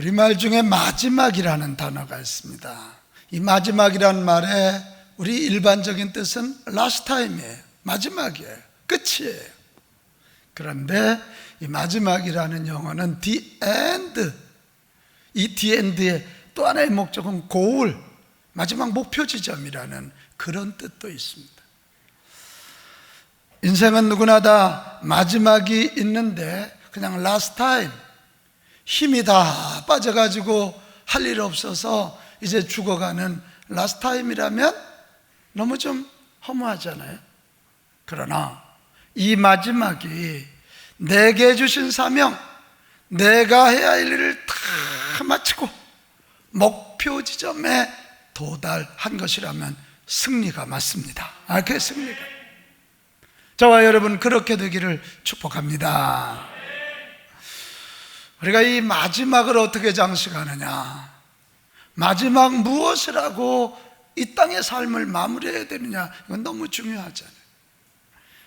우리말 중에 마지막이라는 단어가 있습니다. 이 마지막이라는 말의 우리 일반적인 뜻은 last time이에요. 마지막이에요. 끝이에요. 그런데 이 마지막이라는 영어는 the end, 이 the end의 또 하나의 목적은 goal, 마지막 목표 지점이라는 그런 뜻도 있습니다. 인생은 누구나 다 마지막이 있는데 그냥 last time, 힘이 다 빠져가지고 할 일 없어서 이제 죽어가는 last time이라면 너무 좀 허무하잖아요. 그러나 이 마지막이 내게 주신 사명, 내가 해야 할 일을 다 마치고 목표 지점에 도달한 것이라면 승리가 맞습니다. 그게 승리가. 저와 여러분 그렇게 되기를 축복합니다. 우리가 이 마지막을 어떻게 장식하느냐, 마지막 무엇을 하고 이 땅의 삶을 마무리해야 되느냐, 이건 너무 중요하잖아요.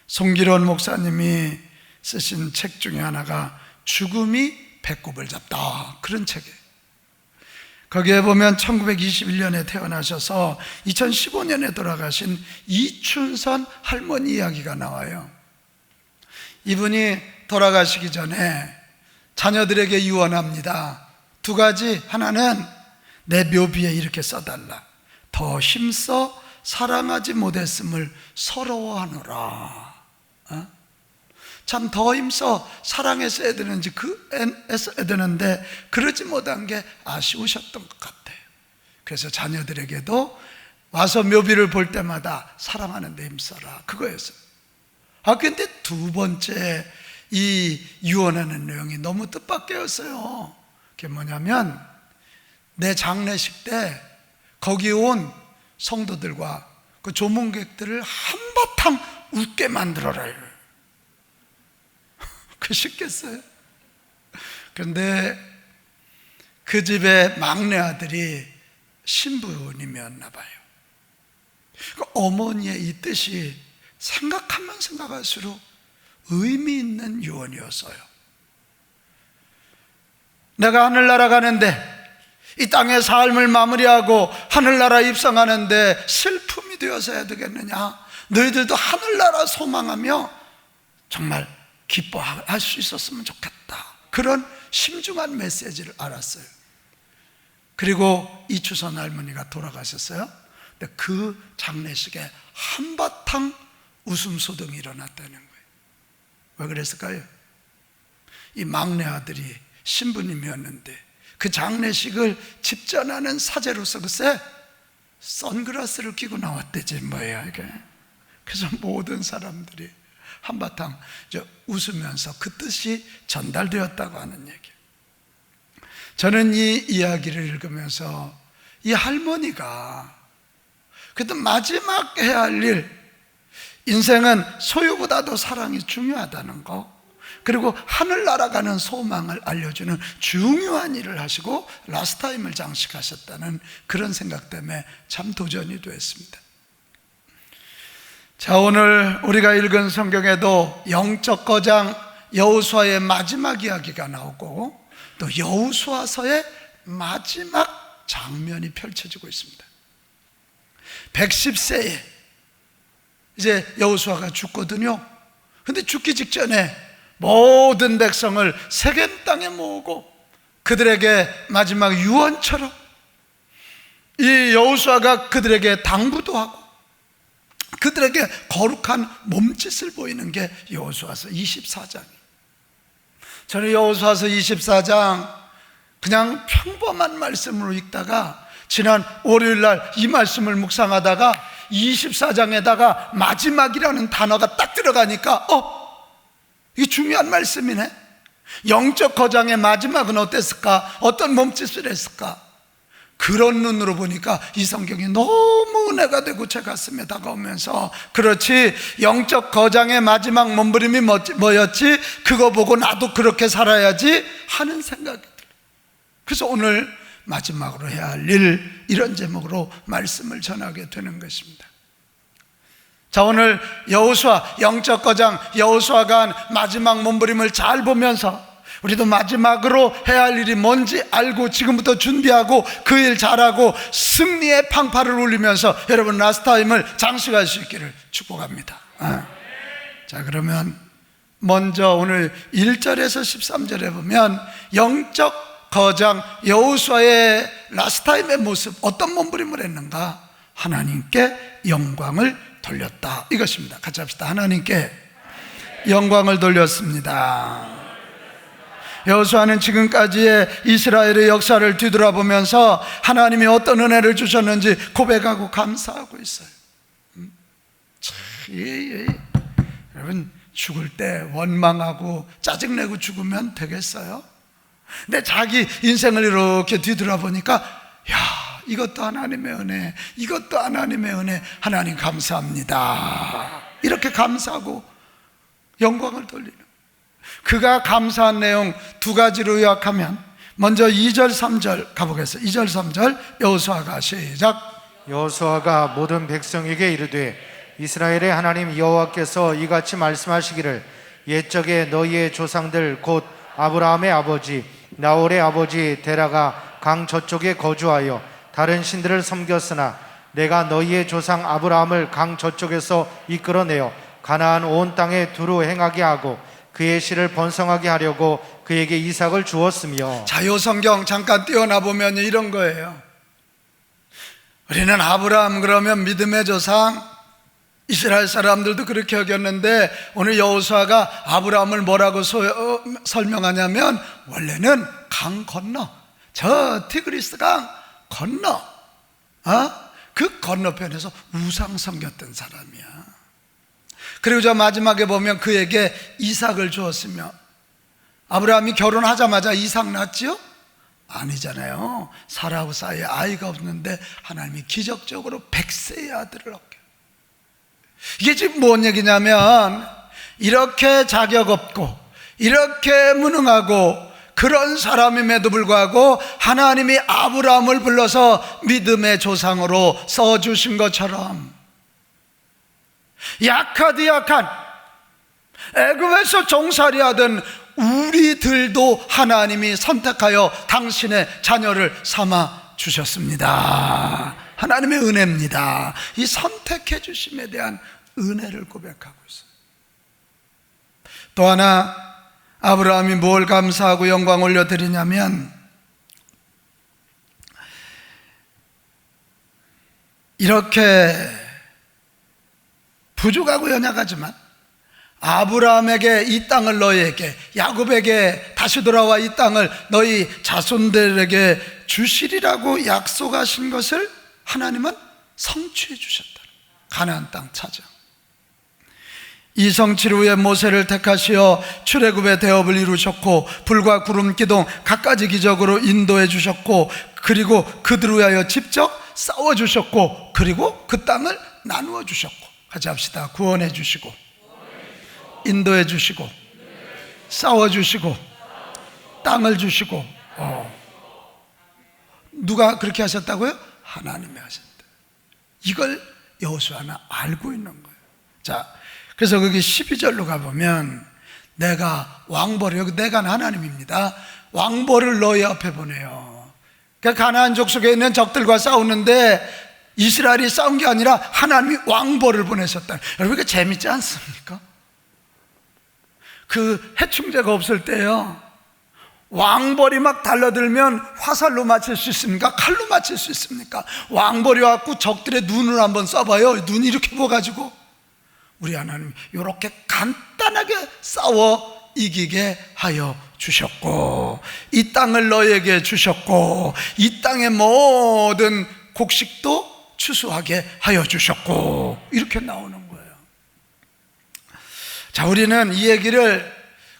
송기론 목사님이 쓰신 책 중에 하나가 죽음이 배꼽을 잡다, 그런 책이에요. 거기에 보면 1921년에 태어나셔서 2015년에 돌아가신 이춘선 할머니 이야기가 나와요. 이분이 돌아가시기 전에 자녀들에게 유언합니다. 두 가지. 하나는 내 묘비에 이렇게 써달라. 더 힘써 사랑하지 못했음을 서러워하노라. 참 더 힘써 사랑했어야 되는지 애써야 되는데 그러지 못한 게 아쉬우셨던 것 같아요. 그래서 자녀들에게도 와서 묘비를 볼 때마다 사랑하는 데 힘써라, 그거였어요. 근데 두 번째 이 유언하는 내용이 너무 뜻밖이었어요. 그게 뭐냐면 내 장례식 때 거기 온 성도들과 그 조문객들을 한바탕 웃게 만들어라. 그 쉽겠어요? 그런데 그 집의 막내 아들이 신부님이었나 봐요. 그 어머니의 이 뜻이 생각하면 생각할수록 의미 있는 유언이었어요. 내가 하늘나라 가는데, 이 땅의 삶을 마무리하고 하늘나라 입성하는데 슬픔이 되어서 해야 되겠느냐? 너희들도 하늘나라 소망하며 정말 기뻐할 수 있었으면 좋겠다, 그런 심중한 메시지를 알았어요. 그리고 이추선 할머니가 돌아가셨어요. 근데 그 장례식에 한바탕 웃음소동이 일어났다는 거예요. 왜 그랬을까요? 이 막내 아들이 신부님이었는데 그 장례식을 집전하는 사제로서 글쎄 선글라스를 끼고 나왔대지 뭐예요 이게. 그래서 모든 사람들이 한바탕 웃으면서 그 뜻이 전달되었다고 하는 얘기예요. 저는 이 이야기를 읽으면서 이 할머니가 그래도 마지막 해야 할 일, 인생은 소유보다도 사랑이 중요하다는 거, 그리고 하늘나라 가는 소망을 알려주는 중요한 일을 하시고 라스타임을 장식하셨다는 그런 생각 때문에 참 도전이 되었습니다. 자, 오늘 우리가 읽은 성경에도 영적 거장 여호수아의 마지막 이야기가 나오고 또 여호수아서의 마지막 장면이 펼쳐지고 있습니다. 110세에 이제 여호수아가 죽거든요. 근데 죽기 직전에 모든 백성을 세겜 땅에 모으고 그들에게 마지막 유언처럼 이 여호수아가 그들에게 당부도 하고 그들에게 거룩한 몸짓을 보이는 게 여호수아서 24장이에요. 저는 여호수아서 24장 그냥 평범한 말씀으로 읽다가 지난 월요일날 이 말씀을 묵상하다가 24장에다가 마지막이라는 단어가 딱 들어가니까 이게 중요한 말씀이네. 영적 거장의 마지막은 어땠을까? 어떤 몸짓을 했을까? 그런 눈으로 보니까 이 성경이 너무 은혜가 되고 제 가슴에 다가오면서, 그렇지, 영적 거장의 마지막 몸부림이 뭐였지? 그거 보고 나도 그렇게 살아야지 하는 생각이 들어요. 그래서 오늘 마지막으로 해야 할 일, 이런 제목으로 말씀을 전하게 되는 것입니다. 자, 오늘 여호수아, 영적 거장 여호수아가 한 마지막 몸부림을 잘 보면서 우리도 마지막으로 해야 할 일이 뭔지 알고 지금부터 준비하고 그 일 잘하고 승리의 팡파를 울리면서 여러분 라스트타임을 장식할 수 있기를 축복합니다. 자, 그러면 먼저 오늘 1절에서 13절에 보면 영적 거장 여호수아의 라스트타임의 모습, 어떤 몸부림을 했는가? 하나님께 영광을 돌렸다, 이것입니다. 같이 합시다. 하나님께 영광을 돌렸습니다. 여호수아는 지금까지의 이스라엘의 역사를 뒤돌아보면서 하나님이 어떤 은혜를 주셨는지 고백하고 감사하고 있어요. 여러분, 죽을 때 원망하고 짜증내고 죽으면 되겠어요? 근데 자기 인생을 이렇게 뒤돌아보니까 야, 이것도 하나님의 은혜, 이것도 하나님의 은혜, 하나님 감사합니다, 이렇게 감사하고 영광을 돌리는, 그가 감사한 내용 두 가지로 요약하면 먼저 2절 3절 가보겠습니다. 2절 3절 여호수아가 시작. 여호수아가 모든 백성에게 이르되 이스라엘의 하나님 여호와께서 이같이 말씀하시기를 옛적에 너희의 조상들 곧 아브라함의 아버지 나홀의 아버지 데라가 강 저쪽에 거주하여 다른 신들을 섬겼으나 내가 너희의 조상 아브라함을 강 저쪽에서 이끌어내어 가나안 온 땅에 두루 행하게 하고 그의 씨를 번성하게 하려고 그에게 이삭을 주었으며. 자유성경 잠깐 띄워나 보면 이런 거예요. 우리는 아브라함 그러면 믿음의 조상, 이스라엘 사람들도 그렇게 여겼는데 오늘 여호수아가 아브라함을 뭐라고 설명하냐면 원래는 강 건너, 저 티그리스 강 건너, 그 건너편에서 우상 섬겼던 사람이야. 그리고 저 마지막에 보면 그에게 이삭을 주었으며, 아브라함이 결혼하자마자 이삭 낳았지요? 아니잖아요. 사라하고 사이에 아이가 없는데 하나님이 기적적으로 100세의 아들을 얻게. 이게 지금 뭔 얘기냐면 이렇게 자격 없고 이렇게 무능하고 그런 사람임에도 불구하고 하나님이 아브라함을 불러서 믿음의 조상으로 써주신 것처럼 약하디 약한 애굽에서 종살이하던 우리들도 하나님이 선택하여 당신의 자녀를 삼아 주셨습니다. 하나님의 은혜입니다. 이 선택해 주심에 대한 은혜를 고백하고 있어요. 또 하나 아브라함이 뭘 감사하고 영광 올려드리냐면 이렇게 부족하고 연약하지만 아브라함에게 이 땅을 너희에게, 야곱에게 다시 돌아와 이 땅을 너희 자손들에게 주시리라고 약속하신 것을 하나님은 성취해 주셨다. 가나안 땅 차지. 이 성취를 위해 모세를 택하시어 출애굽의 대업을 이루셨고 불과 구름 기둥 갖가지 기적으로 인도해 주셨고 그리고 그들을 위하여 직접 싸워 주셨고 그리고 그 땅을 나누어 주셨고, 같이 합시다. 구원해 주시고 인도해 주시고 싸워 주시고 땅을 주시고. 누가 그렇게 하셨다고요? 하나님이 하셨다. 이걸 여호수아는 알고 있는 거예요. 자, 그래서 거기 12절로 가보면 내가 왕벌을, 여기 내가 하나님입니다. 왕벌을 너희 앞에 보내요. 그러니까 가나안 족속에 있는 적들과 싸우는데 이스라엘이 싸운 게 아니라 하나님이 왕벌을 보내셨다. 여러분, 이게 재밌지 않습니까? 그 해충제가 없을 때요, 왕벌이 막 달려들면 화살로 맞힐 수 있습니까? 칼로 맞힐 수 있습니까? 왕벌이 와갖고 적들의 눈을 한번 쏴봐요. 눈이 이렇게 부어가지고. 우리 하나님이 이렇게 간단하게 싸워 이기게 하여 주셨고 이 땅을 너에게 주셨고 이 땅의 모든 곡식도 추수하게 하여 주셨고, 이렇게 나오는 거예요. 자, 우리는 이 얘기를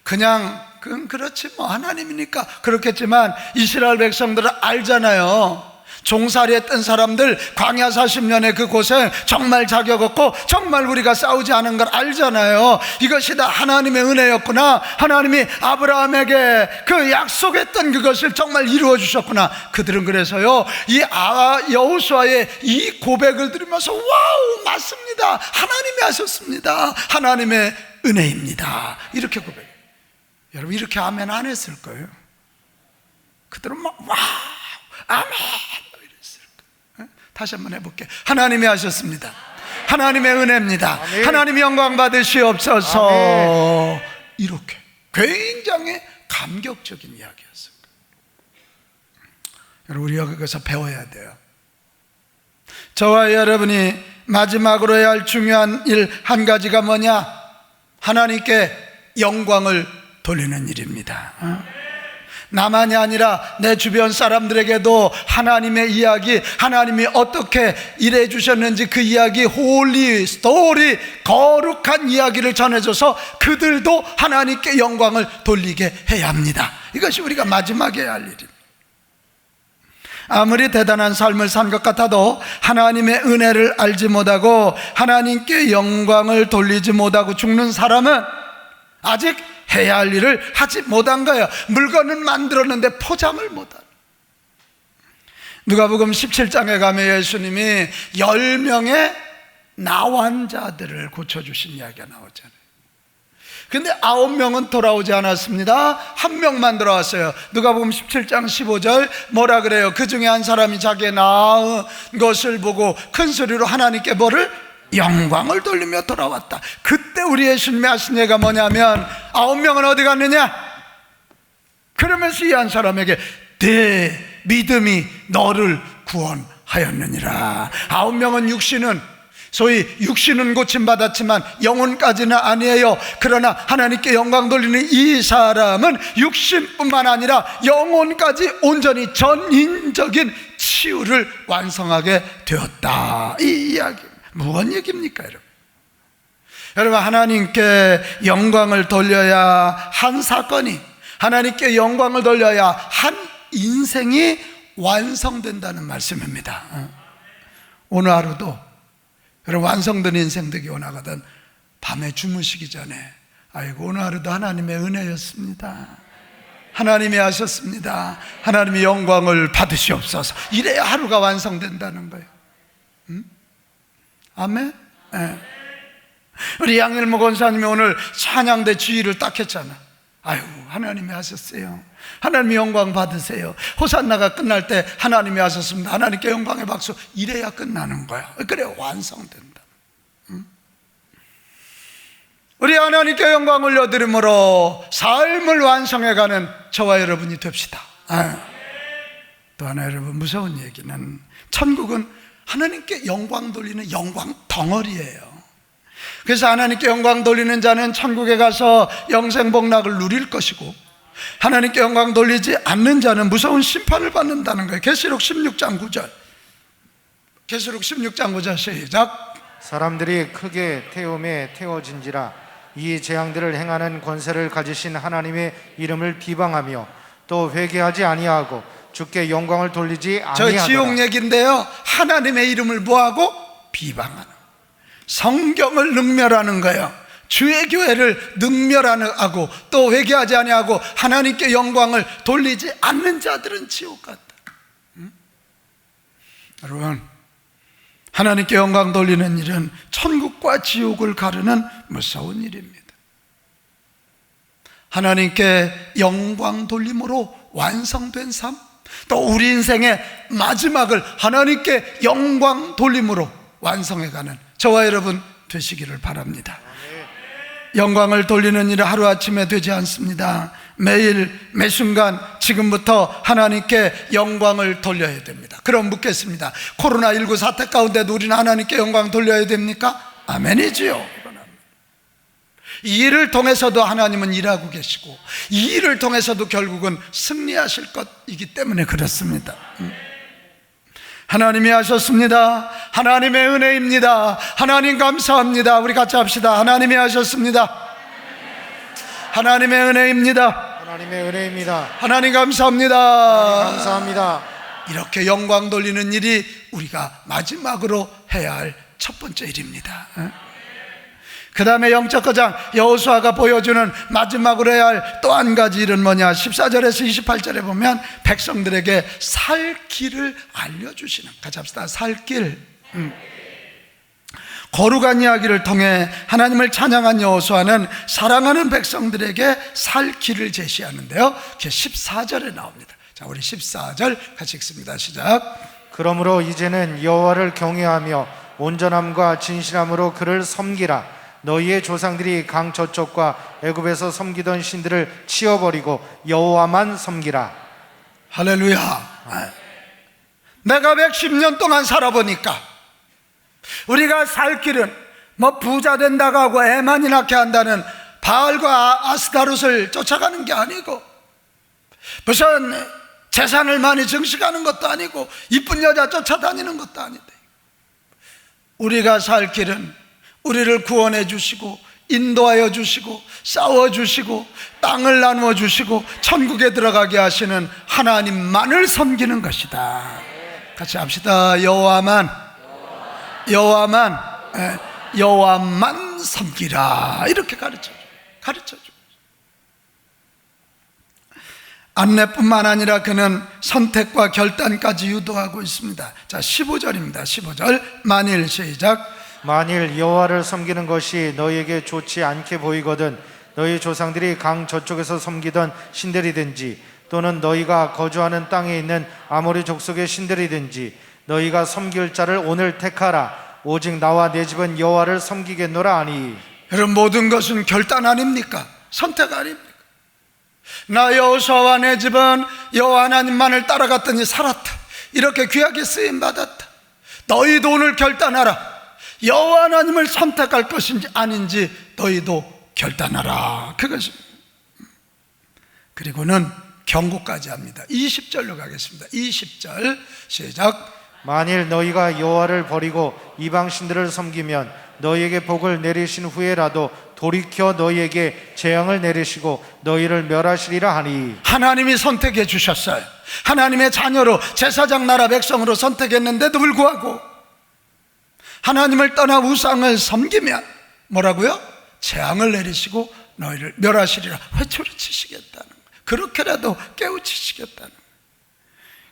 그냥 그렇지 뭐 하나님이니까 그렇겠지만 이스라엘 백성들은 알잖아요. 종살이했던 사람들 광야 40년의 그 고생 정말 자격 없고 정말 우리가 싸우지 않은 걸 알잖아요. 이것이 다 하나님의 은혜였구나. 하나님이 아브라함에게 그 약속했던 그것을 정말 이루어 주셨구나. 그들은 그래서요, 이 여호수아의 이 고백을 들으면서 와우, 맞습니다. 하나님이 하셨습니다. 하나님의 은혜입니다. 이렇게 고백해요. 여러분 이렇게 아멘 안 했을 거예요. 그들은 막 와우 아멘 이랬을 거예요. 다시 한번 해볼게요. 하나님이 하셨습니다. 하나님의 은혜입니다. 아멘. 하나님이 영광 받으시옵소서. 아멘. 이렇게 굉장히 감격적인 이야기였어요. 여러분 우리가 그것을 배워야 돼요. 저와 여러분이 마지막으로 해야 할 중요한 일 한 가지가 뭐냐? 하나님께 영광을 돌리는 일입니다. 나만이 아니라 내 주변 사람들에게도 하나님의 이야기, 하나님이 어떻게 일해 주셨는지 그 이야기, 홀리 스토리, 거룩한 이야기를 전해줘서 그들도 하나님께 영광을 돌리게 해야 합니다. 이것이 우리가 마지막에 해야 할 일입니다. 아무리 대단한 삶을 산 것 같아도 하나님의 은혜를 알지 못하고 하나님께 영광을 돌리지 못하고 죽는 사람은 아직 해야 할 일을 하지 못한 거예요. 물건은 만들었는데 포장을 못한. 누가복음 17장에 가면 예수님이 10명의 나환자들을 고쳐주신 이야기가 나오잖아요. 근데 9명은 돌아오지 않았습니다. 1명만 돌아왔어요. 누가복음 17장 15절 뭐라 그래요? 그 중에 한 사람이 자기의 나은 것을 보고 큰 소리로 하나님께 뭐를? 영광을 돌리며 돌아왔다. 그때 우리 예수님이 하신 얘기가 뭐냐면 9명은 어디 갔느냐? 그러면서 이 한 사람에게 내 믿음이 너를 구원하였느니라. 9명은 육신은 소위 육신은 고침받았지만 영혼까지는 아니에요. 그러나 하나님께 영광 돌리는 이 사람은 육신뿐만 아니라 영혼까지 온전히 전인적인 치유를 완성하게 되었다. 이 이야기 무슨 얘기입니까 여러분? 여러분 하나님께 영광을 돌려야 한 사건이, 하나님께 영광을 돌려야 한 인생이 완성된다는 말씀입니다. 오늘 하루도 여러분 완성된 인생 되기 원하거든 밤에 주무시기 전에 아이고 오늘 하루도 하나님의 은혜였습니다. 하나님이 하셨습니다. 하나님이 영광을 받으시옵소서. 이래야 하루가 완성된다는 거예요. 아멘? 네. 우리 양일모 권사님이 오늘 찬양대 지휘를 딱 했잖아. 아이고 하나님이 하셨어요. 하나님이 영광 받으세요. 호산나가 끝날 때 하나님이 하셨습니다. 하나님께 영광의 박수. 이래야 끝나는 거야. 그래 완성된다. 우리 하나님께 영광 올려드림으로 삶을 완성해가는 저와 여러분이 됩시다. 또 하나 여러분 무서운 얘기는 천국은 하나님께 영광 돌리는 영광 덩어리예요. 그래서 하나님께 영광 돌리는 자는 천국에 가서 영생복락을 누릴 것이고 하나님께 영광 돌리지 않는 자는 무서운 심판을 받는다는 거예요. 계시록 16장 9절. 계시록 16장 9절 시작. 사람들이 크게 태움에 태워진지라 이 재앙들을 행하는 권세를 가지신 하나님의 이름을 비방하며 또 회개하지 아니하고 주께 영광을 돌리지 아니하더라. 저 지옥 얘기인데요, 하나님의 이름을 뭐하고? 비방하는, 성경을 능멸하는 거예요. 주의 교회를 능멸하고 또 회개하지 아니하고 하나님께 영광을 돌리지 않는 자들은 지옥 같다. 여러분 하나님께 영광 돌리는 일은 천국과 지옥을 가르는 무서운 일입니다. 하나님께 영광 돌림으로 완성된 삶, 또 우리 인생의 마지막을 하나님께 영광 돌림으로 완성해가는 저와 여러분 되시기를 바랍니다. 영광을 돌리는 일은 하루아침에 되지 않습니다. 매일 매순간 지금부터 하나님께 영광을 돌려야 됩니다. 그럼 묻겠습니다. 코로나19 사태 가운데도 우리는 하나님께 영광 돌려야 됩니까? 아멘이지요. 이 일을 통해서도 하나님은 일하고 계시고 이 일을 통해서도 결국은 승리하실 것이기 때문에 그렇습니다. 하나님이 하셨습니다. 하나님의 은혜입니다. 하나님 감사합니다. 우리 같이 합시다. 하나님이 하셨습니다. 하나님의 은혜입니다. 하나님의 은혜입니다. 하나님 감사합니다. 하나님 감사합니다. 이렇게 영광 돌리는 일이 우리가 마지막으로 해야 할 첫 번째 일입니다. 그 다음에 영적 거장 여호수아가 보여주는 마지막으로 해야 할 또 한 가지 일은 뭐냐? 14절에서 28절에 보면 백성들에게 살 길을 알려주시는, 같이 합시다. 살 길. 거룩한 이야기를 통해 하나님을 찬양한 여호수아는 사랑하는 백성들에게 살 길을 제시하는데요, 그게 14절에 나옵니다. 자, 우리 14절 같이 읽습니다. 시작. 그러므로 이제는 여호와를 경외하며 온전함과 진실함으로 그를 섬기라. 너희의 조상들이 강 저쪽과 애굽에서 섬기던 신들을 치워버리고 여호와만 섬기라. 할렐루야. 내가 110년 동안 살아보니까 우리가 살 길은 뭐 부자 된다고 하고 애만이 낳게 한다는 바알과 아스타롯을 쫓아가는 게 아니고, 무슨 재산을 많이 증식하는 것도 아니고 이쁜 여자 쫓아다니는 것도 아닌데, 우리가 살 길은 우리를 구원해 주시고 인도하여 주시고 싸워주시고 땅을 나누어 주시고 천국에 들어가게 하시는 하나님만을 섬기는 것이다. 같이 합시다. 여호와만 섬기라. 이렇게 가르쳐줘. 안내뿐만 아니라 그는 선택과 결단까지 유도하고 있습니다. 자, 15절입니다. 15절. 만일, 시작. 만일 여호와를 섬기는 것이 너희에게 좋지 않게 보이거든 너희 조상들이 강 저쪽에서 섬기던 신들이든지 또는 너희가 거주하는 땅에 있는 아모리 족속의 신들이든지 너희가 섬길 자를 오늘 택하라. 오직 나와 내 집은 여호와를 섬기겠노라 하니. 여러분, 모든 것은 결단 아닙니까? 선택 아닙니까? 나 여호수아와 내 집은 여호와 하나님만을 따라갔더니 살았다. 이렇게 귀하게 쓰임받았다. 너희도 오늘 결단하라. 여호와 하나님을 선택할 것인지 아닌지 너희도 결단하라. 그것입니다. 그리고는 경고까지 합니다. 20절로 가겠습니다. 20절 시작. 만일 너희가 여호와를 버리고 이방 신들을 섬기면 너희에게 복을 내리신 후에라도 돌이켜 너희에게 재앙을 내리시고 너희를 멸하시리라 하니. 하나님이 선택해 주셨어요. 하나님의 자녀로 제사장 나라 백성으로 선택했는데도 불구하고 하나님을 떠나 우상을 섬기면 뭐라고요? 재앙을 내리시고 너희를 멸하시리라. 회초리 치시겠다는 거예요. 그렇게라도 깨우치시겠다는 거예요.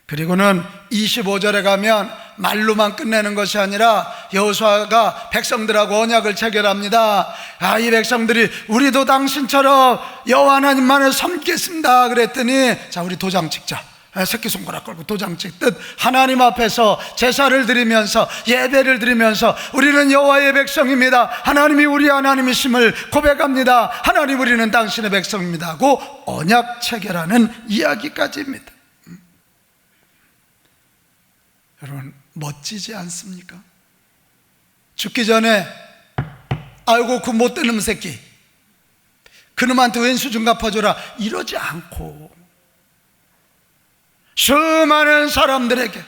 그리고는 25절에 가면 말로만 끝내는 것이 아니라 여호수아가 백성들하고 언약을 체결합니다. 이 백성들이 우리도 당신처럼 여호와 하나님만을 섬기겠습니다 그랬더니, 자, 우리 도장 찍자. 새끼손가락 걸고 도장 찍듯 하나님 앞에서 제사를 드리면서 예배를 드리면서 우리는 여호와의 백성입니다, 하나님이 우리 하나님이심을 고백합니다, 하나님 우리는 당신의 백성입니다 하고 언약 체결하는 이야기까지입니다. 여러분, 멋지지 않습니까? 죽기 전에 아이고 그 못된 놈 새끼, 그놈한테 왼수좀 갚아줘라 이러지 않고 수많은 사람들에게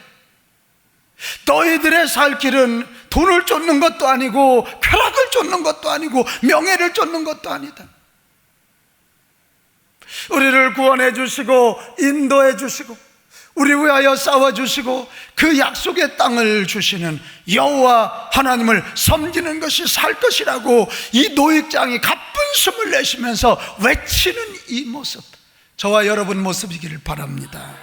너희들의 살 길은 돈을 쫓는 것도 아니고 쾌락을 쫓는 것도 아니고 명예를 쫓는 것도 아니다. 우리를 구원해 주시고 인도해 주시고 우리 위하여 싸워주시고 그 약속의 땅을 주시는 여호와 하나님을 섬기는 것이 살 것이라고 이 노익장이 가쁜 숨을 내쉬면서 외치는 이 모습, 저와 여러분 모습이기를 바랍니다.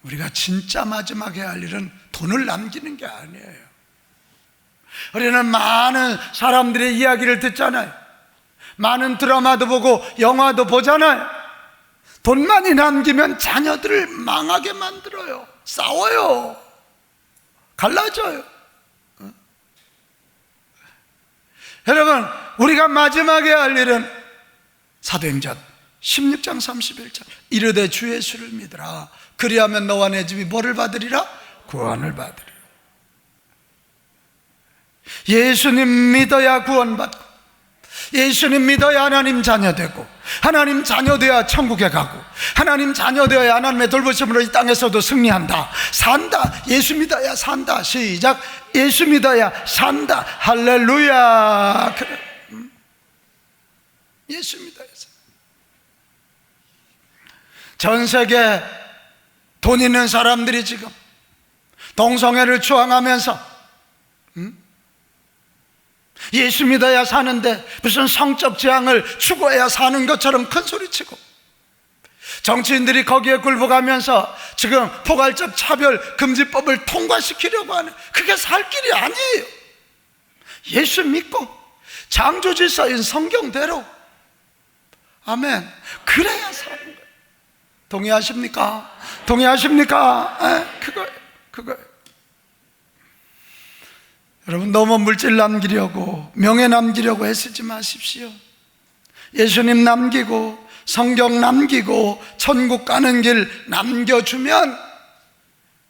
우리가 진짜 마지막에 할 일은 돈을 남기는 게 아니에요. 우리는 많은 사람들의 이야기를 듣잖아요. 많은 드라마도 보고 영화도 보잖아요. 돈 많이 남기면 자녀들을 망하게 만들어요. 싸워요. 갈라져요. 여러분, 우리가 마지막에 할 일은 사도행전 16장 31절 이르되 주 예수를 믿으라. 그리하면 너와 내 집이 뭐를 받으리라? 구원을 받으리라. 예수님 믿어야 구원받고, 예수님 믿어야 하나님 자녀 되고, 하나님 자녀 되어야 천국에 가고, 하나님 자녀 되어야 하나님의 돌보심으로 이 땅에서도 승리한다. 산다. 예수 믿어야 산다. 시작. 예수 믿어야 산다. 할렐루야. 그래. 예수 믿어야 산다. 전 세계 돈 있는 사람들이 지금 동성애를 추앙하면서 예수 믿어야 사는데 무슨 성적 지향을 추구해야 사는 것처럼 큰 소리치고, 정치인들이 거기에 굴복하면서 지금 포괄적 차별 금지법을 통과시키려고 하는, 그게 살 길이 아니에요. 예수 믿고 창조질서인 성경대로, 아멘, 그래야 사는 거예요. 동의하십니까? 동의하십니까? 그거예요. 여러분, 너무 물질 남기려고, 명예 남기려고 애쓰지 마십시오. 예수님 남기고 성경 남기고 천국 가는 길 남겨주면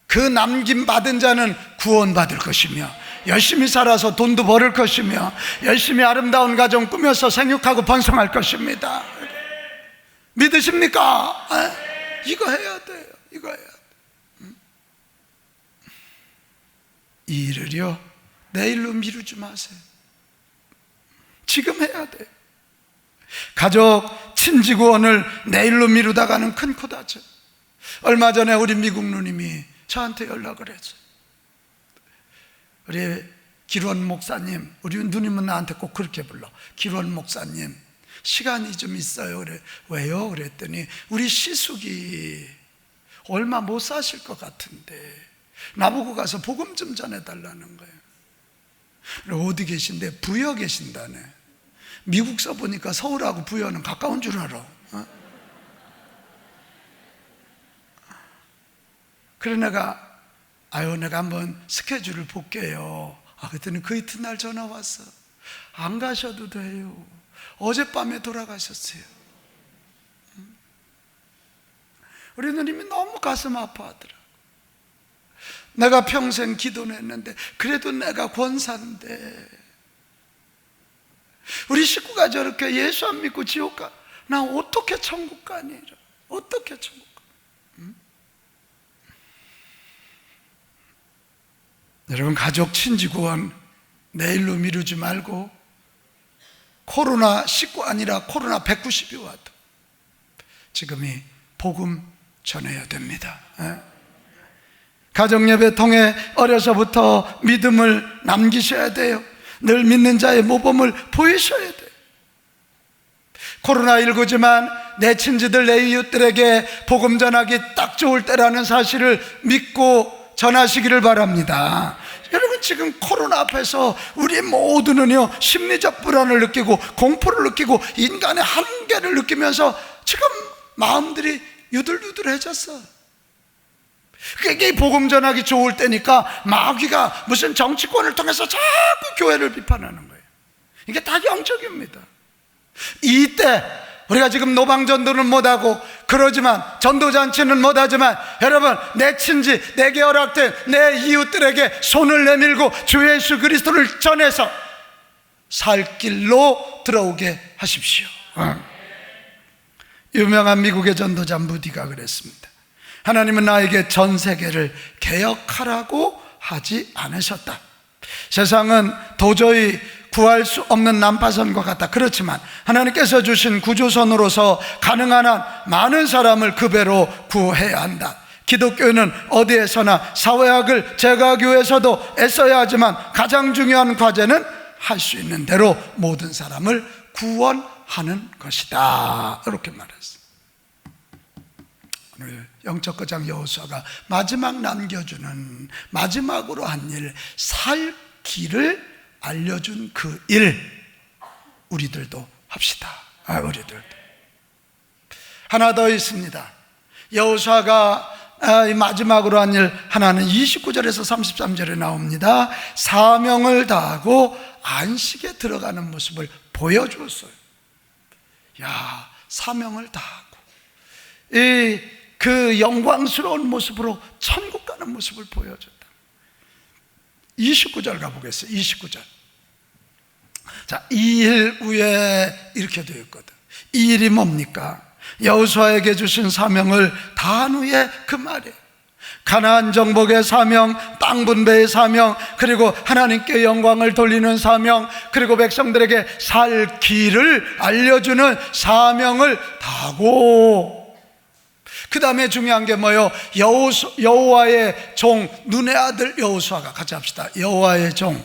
그 남김 받은 자는 구원받을 것이며, 열심히 살아서 돈도 벌을 것이며, 열심히 아름다운 가정 꾸며서 생육하고 번성할 것입니다. 믿으십니까? 이거 해야 돼요. 이거 해야 돼요. 이 일을요, 내일로 미루지 마세요. 지금 해야 돼요. 가족 친지 구원을 내일로 미루다가는 큰 코 다쳐요. 얼마 전에 우리 미국 누님이 저한테 연락을 했어요. 우리 기론 목사님, 우리 누님은 나한테 꼭 그렇게 불러. 기론 목사님, 시간이 좀 있어요. 그래. 왜요? 그랬더니 우리 시숙이 얼마 못 사실 것 같은데 나보고 가서 복음 좀 전해달라는 거예요. 어디 계신데? 부여 계신다네. 미국서 보니까 서울하고 부여는 가까운 줄 알아. 그래 내가 내가 한번 스케줄을 볼게요. 그랬더니 그 이튿날 전화 왔어. 안 가셔도 돼요. 어젯밤에 돌아가셨어요. 우리 누님이 너무 가슴 아파하더라. 내가 평생 기도는 했는데, 그래도 내가 권사인데 우리 식구가 저렇게 예수 안 믿고 지옥 가, 나 어떻게 천국 가니? 어떻게 천국 가? 여러분, 가족 친지 구원 내일로 미루지 말고, 코로나19 아니라 코로나 190이 와도 지금이 복음 전해야 됩니다. 가정예배 통해 어려서부터 믿음을 남기셔야 돼요. 늘 믿는 자의 모범을 보이셔야 돼요. 코로나19지만 내 친지들, 내 이웃들에게 복음 전하기 딱 좋을 때라는 사실을 믿고 전하시기를 바랍니다. 여러분, 지금 코로나 앞에서 우리 모두는요, 심리적 불안을 느끼고 공포를 느끼고 인간의 한계를 느끼면서 지금 마음들이 유들유들해졌어. 그게 복음 전하기 좋을 때니까 마귀가 무슨 정치권을 통해서 자꾸 교회를 비판하는 거예요. 이게 다 영적입니다. 이때 우리가 지금 노방전도는 못하고 그러지만, 전도잔치는 못하지만, 여러분, 내 친지, 내게 허락된 내 이웃들에게 손을 내밀고 주 예수 그리스도를 전해서 살 길로 들어오게 하십시오. 유명한 미국의 전도자 무디가 그랬습니다. 하나님은 나에게 전 세계를 개혁하라고 하지 않으셨다. 세상은 도저히 구할 수 없는 난파선과 같다. 그렇지만 하나님께서 주신 구조선으로서 가능한 한 많은 사람을 그 배로 구해야 한다. 기독교는 어디에서나 사회학을 제거하기 위해서도 애써야 하지만 가장 중요한 과제는 할 수 있는 대로 모든 사람을 구원하는 것이다. 이렇게 말했어요. 오늘 영적 거장 여호수아가 마지막 남겨주는, 마지막으로 한 일, 살 길을 알려준 그 일, 우리들도 합시다. 우리들도. 하나 더 있습니다. 여호수아가 마지막으로 한 일 하나는 29절에서 33절에 나옵니다. 사명을 다하고 안식에 들어가는 모습을 보여줬어요. 야, 사명을 다하고 그 영광스러운 모습으로 천국 가는 모습을 보여줬다. 29절 가보겠어요. 29절. 자, 이 일 후에 이렇게 되어 있거든. 이 일이 뭡니까? 여호수아에게 주신 사명을 다한 후에 그 말이에요. 가나안 정복의 사명, 땅 분배의 사명, 그리고 하나님께 영광을 돌리는 사명, 그리고 백성들에게 살 길을 알려주는 사명을 다하고, 그 다음에 중요한 게 뭐예요? 여호와의 종, 눈의 아들 여호수아가, 같이 합시다. 여호와의 종.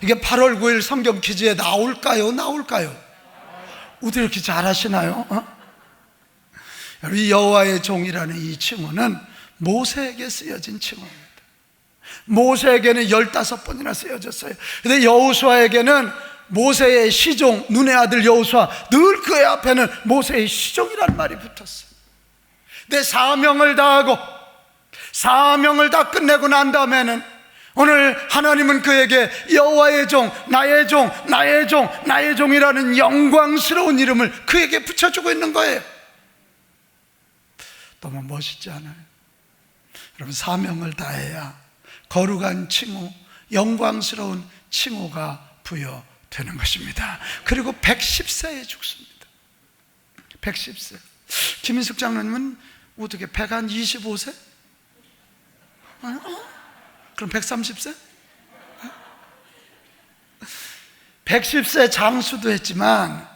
이게 8월 9일 성경 퀴즈에 나올까요? 어떻게 이렇게 잘하시나요? 이 여호와의 종이라는 이 칭호는 모세에게 쓰여진 칭호입니다. 모세에게는 15번이나 쓰여졌어요. 근데 여호수아에게는 모세의 시종, 눈의 아들 여호수아, 늘 그의 앞에는 모세의 시종이라는 말이 붙었어요. 내 사명을 다하고 사명을 다 끝내고 난 다음에는 오늘 하나님은 그에게 여호와의 종, 나의 종, 나의 종, 나의 종이라는 영광스러운 이름을 그에게 붙여주고 있는 거예요. 너무 멋있지 않아요? 여러분, 사명을 다해야 거룩한 칭호, 영광스러운 칭호가 부여되는 것입니다. 그리고 110세에 죽습니다. 110세. 김인숙 장로님은 어떻게 125세? 그럼 130세? 110세 장수도 했지만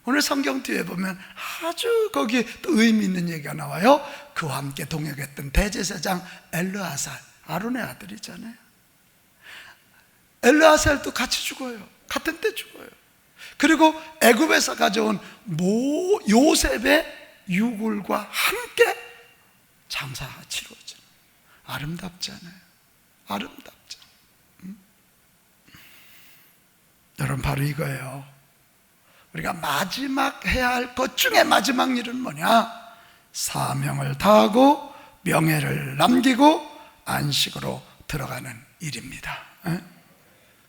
오늘 성경 뒤에 보면 아주 거기 또 의미 있는 얘기가 나와요. 그와 함께 동역했던 대제사장 엘르아살, 아론의 아들이잖아요. 엘르아살도 같이 죽어요. 같은 때 죽어요. 그리고 애굽에서 가져온 요셉의 유골과 함께 장사가 치루어져요. 아름답잖아요. 아름답죠. 여러분, 바로 이거예요. 우리가 마지막 해야 할 것 중에 마지막 일은 뭐냐? 사명을 다하고 명예를 남기고 안식으로 들어가는 일입니다.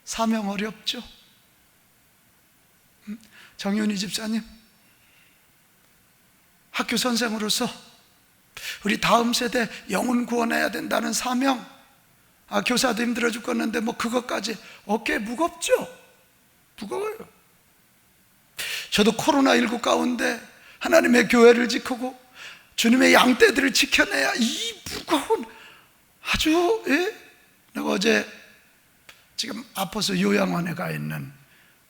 사명 어렵죠? 정윤희 집사님, 학교 선생으로서 우리 다음 세대 영혼 구원해야 된다는 사명, 교사도 힘들어 죽겠는데 뭐 그것까지 어깨 무겁죠? 무거워요. 저도 코로나19 가운데 하나님의 교회를 지키고 주님의 양떼들을 지켜내야 이 무거운 아주, 내가 어제 지금 아파서 요양원에 가 있는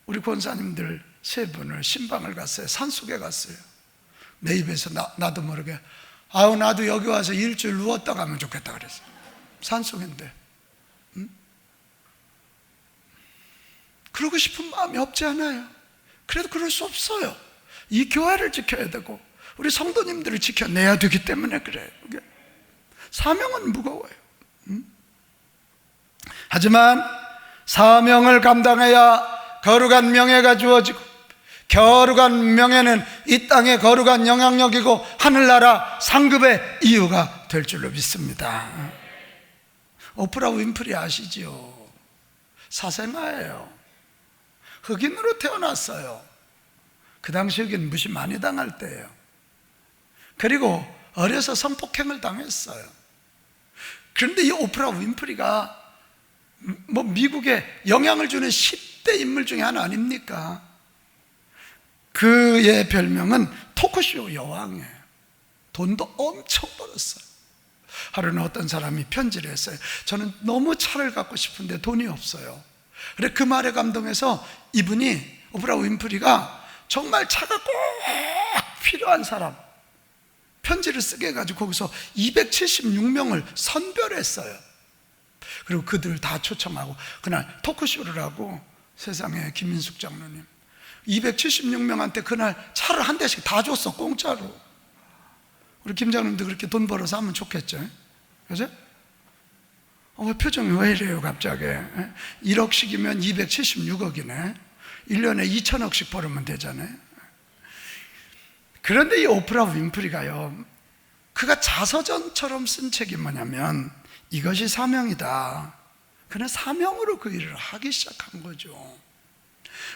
우리 권사님들 3분을 신방을 갔어요. 산속에 갔어요. 내 입에서 나도 모르게 나도 여기 와서 일주일 누웠다 가면 좋겠다 그랬어요. 산속인데. 그러고 싶은 마음이 없지 않아요. 그래도 그럴 수 없어요. 이 교회를 지켜야 되고 우리 성도님들을 지켜내야 되기 때문에 그래요. 사명은 무거워요. 하지만 사명을 감당해야 거룩한 명예가 주어지고, 거룩한 명예는 이 땅의 거룩한 영향력이고 하늘나라 상급의 이유가 될 줄로 믿습니다. 오프라 윈프리 아시죠? 사생아예요. 흑인으로 태어났어요. 그 당시 흑인 무시 많이 당할 때예요. 그리고 어려서 성폭행을 당했어요. 그런데 이 오프라 윈프리가 미국에 영향을 주는 10대 인물 중에 하나 아닙니까? 그의 별명은 토크쇼 여왕이에요. 돈도 엄청 벌었어요. 하루는 어떤 사람이 편지를 했어요. 저는 너무 차를 갖고 싶은데 돈이 없어요. 그래, 그 말에 감동해서 이분이, 오프라 윈프리가 정말 차가 꼭 필요한 사람 편지를 쓰게 해가지고 거기서 276명을 선별했어요. 그리고 그들 다 초청하고 그날 토크쇼를 하고, 세상에 김민숙 장로님 276명한테 그날 차를 한 대씩 다 줬어, 공짜로. 우리 김 장로님도 그렇게 돈 벌어서 하면 좋겠죠? 그죠? 표정이 왜 이래요 갑자기? 1억씩이면 276억이네 1년에 2천억씩 벌으면 되잖아요. 그런데 이 오프라 윈프리가요, 그가 자서전처럼 쓴 책이 뭐냐면 이것이 사명이다. 그는 사명으로 그 일을 하기 시작한 거죠.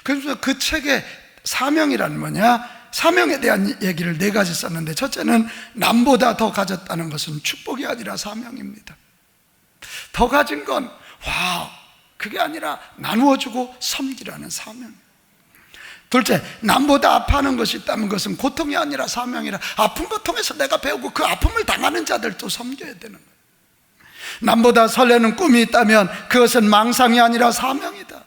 그래서 그 책에 사명이란 뭐냐? 사명에 대한 얘기를 4가지 썼는데, 첫째는 남보다 더 가졌다는 것은 축복이 아니라 사명입니다. 더 가진 건 그게 아니라 나누어주고 섬기라는 사명. 둘째, 남보다 아파하는 것이 있다면 그것은 고통이 아니라 사명이라, 아픈 것 통해서 내가 배우고 그 아픔을 당하는 자들도 섬겨야 되는 거예요. 남보다 설레는 꿈이 있다면 그것은 망상이 아니라 사명이다.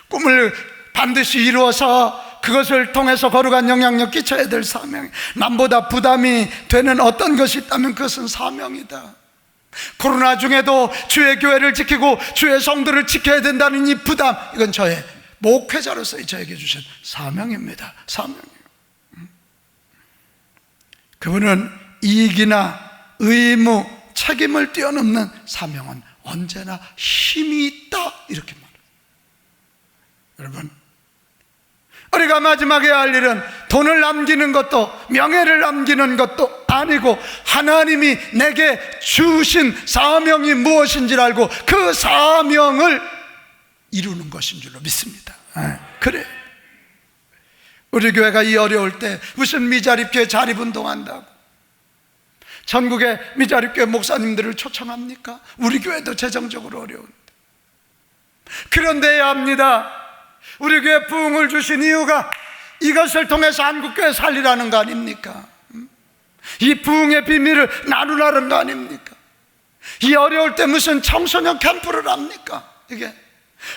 꿈을 반드시 이루어서 그것을 통해서 거룩한 영향력 끼쳐야 될 사명. 남보다 부담이 되는 어떤 것이 있다면 그것은 사명이다. 코로나 중에도 주의 교회를 지키고 주의 성도를 지켜야 된다는 이 부담, 이건 저의 목회자로서 저에게 주신 사명입니다. 사명이에요. 그분은 이익이나 의무, 책임을 뛰어넘는 사명은 언제나 힘이 있다, 이렇게 말해요. 여러분, 우리가 마지막에 할 일은 돈을 남기는 것도 명예를 남기는 것도 아니고 하나님이 내게 주신 사명이 무엇인지를 알고 그 사명을 이루는 것인 줄로 믿습니다. 그래, 우리 교회가 이 어려울 때 무슨 미자립교회 자립운동한다고 전국의 미자립교회 목사님들을 초청합니까? 우리 교회도 재정적으로 어려운데. 그런데 해야 합니다. 우리 교회 부흥을 주신 이유가 이것을 통해서 한국교회 살리라는 거 아닙니까? 이 부흥의 비밀을 나누라는 거 아닙니까? 이 어려울 때 무슨 청소년 캠프를 합니까? 이게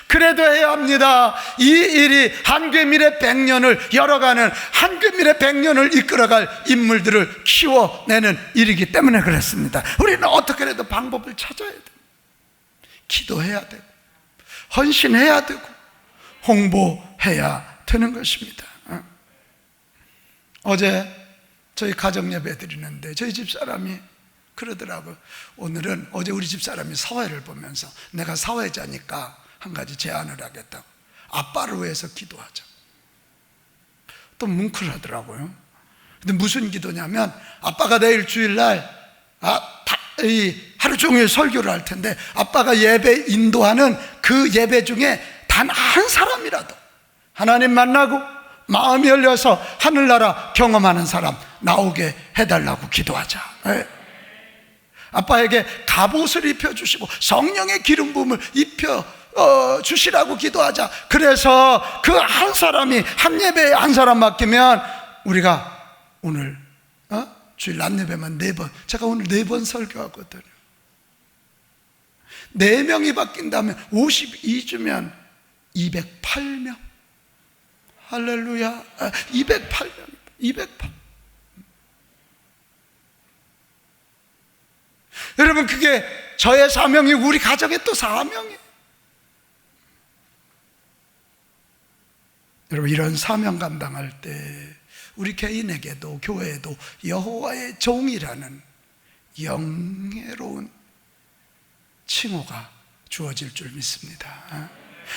그래도 해야 합니다. 이 일이 한교미래 100년을 열어가는, 한교미래 100년을 이끌어갈 인물들을 키워내는 일이기 때문에 그랬습니다. 우리는 어떻게라도 방법을 찾아야 돼요. 기도해야 되고 헌신해야 되고 홍보해야 되는 것입니다. 어제 저희 가정예배 드리는데 저희 집사람이 그러더라고요. 오늘은, 어제 우리 집사람이 사회를 보면서 내가 사회자니까 한 가지 제안을 하겠다고, 아빠를 위해서 기도하자. 또 뭉클하더라고요. 근데 무슨 기도냐면, 아빠가 내일 주일날 하루 종일 설교를 할 텐데 아빠가 예배 인도하는 그 예배 중에 단 한 사람이라도 하나님 만나고 마음이 열려서 하늘나라 경험하는 사람 나오게 해달라고 기도하자. 아빠에게 갑옷을 입혀주시고 성령의 기름 부음을 주시라고 기도하자. 그래서 그 한 사람이 한 예배에 한 사람 맡기면 우리가 오늘 주일 낮 예배만 4번, 제가 오늘 4번 설교하거든요. 4명이 바뀐다면 52주면 208명. 할렐루야. 208명. 208. 여러분, 그게 저의 사명이 우리 가정의 또 사명이에요. 여러분, 이런 사명 감당할 때 우리 개인에게도 교회에도 여호와의 종이라는 영예로운 칭호가 주어질 줄 믿습니다.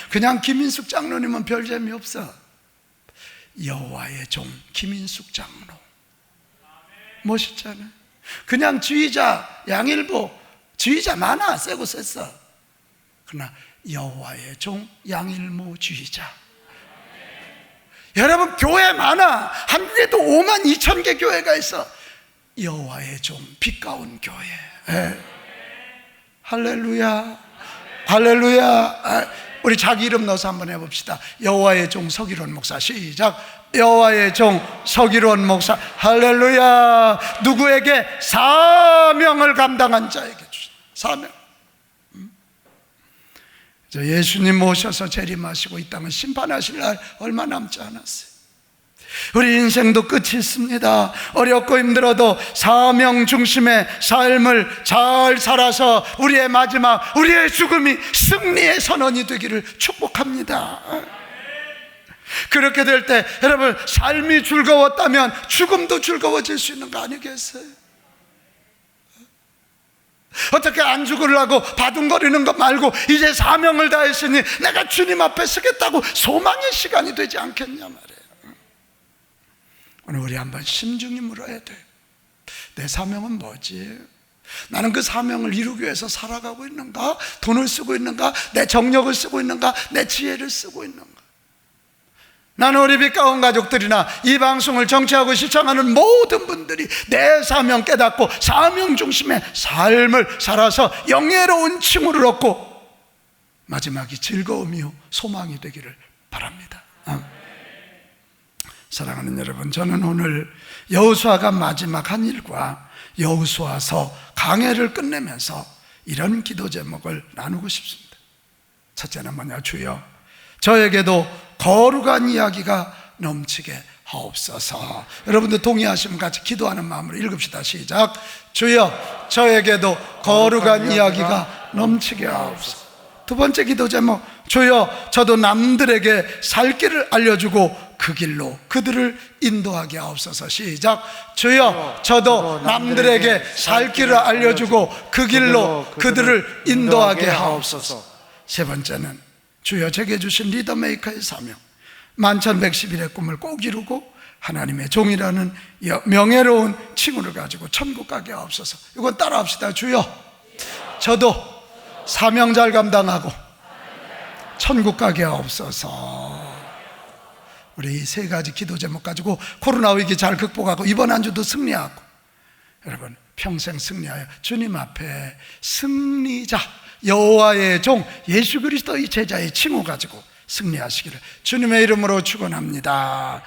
그냥 김인숙 장로님은 별 재미없어. 여호와의 종 김인숙 장로 멋있잖아요. 그냥 지휘자 양일보, 지휘자 많아, 세고 셌어. 그러나 여호와의 종 양일모 지휘자. 여러분, 교회 많아. 한국에도 52,000개 교회가 있어. 여호와의 종 빛가운 교회. 할렐루야. 할렐루야. 우리 자기 이름 넣어서 한번 해봅시다. 여호와의 종 서기론 목사. 시작. 여호와의 종 서기론 목사. 할렐루야. 누구에게? 사명을 감당한 자에게 주신 사명. 예수님 모셔서 재림하시고 이 땅을 심판하실 날 얼마 남지 않았어요. 우리 인생도 끝이 있습니다. 어렵고 힘들어도 사명 중심의 삶을 잘 살아서 우리의 마지막, 우리의 죽음이 승리의 선언이 되기를 축복합니다. 그렇게 될 때 여러분, 삶이 즐거웠다면 죽음도 즐거워질 수 있는 거 아니겠어요? 어떻게 안 죽으려고 바둥거리는 것 말고 이제 사명을 다했으니 내가 주님 앞에 서겠다고 소망의 시간이 되지 않겠냐 말이에요. 오늘 우리 한번 심중히 물어야 돼. 내 사명은 뭐지? 나는 그 사명을 이루기 위해서 살아가고 있는가? 돈을 쓰고 있는가? 내 정력을 쓰고 있는가? 내 지혜를 쓰고 있는가? 나는 우리 빛가운 가족들이나 이 방송을 정치하고 시청하는 모든 분들이 내 사명 깨닫고 사명 중심의 삶을 살아서 영예로운 칭호를 얻고 마지막이 즐거움이요 소망이 되기를 바랍니다. 사랑하는 여러분, 저는 오늘 여호수아가 마지막 한 일과 여호수아서 강해를 끝내면서 이런 기도 제목을 나누고 싶습니다. 첫째는 뭐냐? 주여, 저에게도 거룩한 이야기가 넘치게 하옵소서. 여러분들 동의하시면 같이 기도하는 마음으로 읽읍시다. 시작. 주여, 저에게도 거룩한 이야기가 넘치게 하옵소서. 두 번째 기도 제목, 주여 저도 남들에게 살 길을 알려주고 그 길로 그들을 인도하게 하옵소서. 시작. 주여 저도 남들에게 살 길을 알려주고 그 길로 그들을 인도하게 하옵소서. 세 번째는 주여 제게 주신 리더메이커의 사명, 1111의 꿈을 꼭 이루고 하나님의 종이라는 명예로운 칭호를 가지고 천국 가게 하옵소서. 이건 따라합시다. 주여 저도 사명 잘 감당하고 천국 가게 하옵소서. 우리 이 세 가지 기도 제목 가지고 코로나 위기 잘 극복하고 이번 한 주도 승리하고, 여러분 평생 승리하여 주님 앞에 승리자, 여호와의 종 예수 그리스도의 제자의 칭호 가지고 승리하시기를 주님의 이름으로 축원합니다.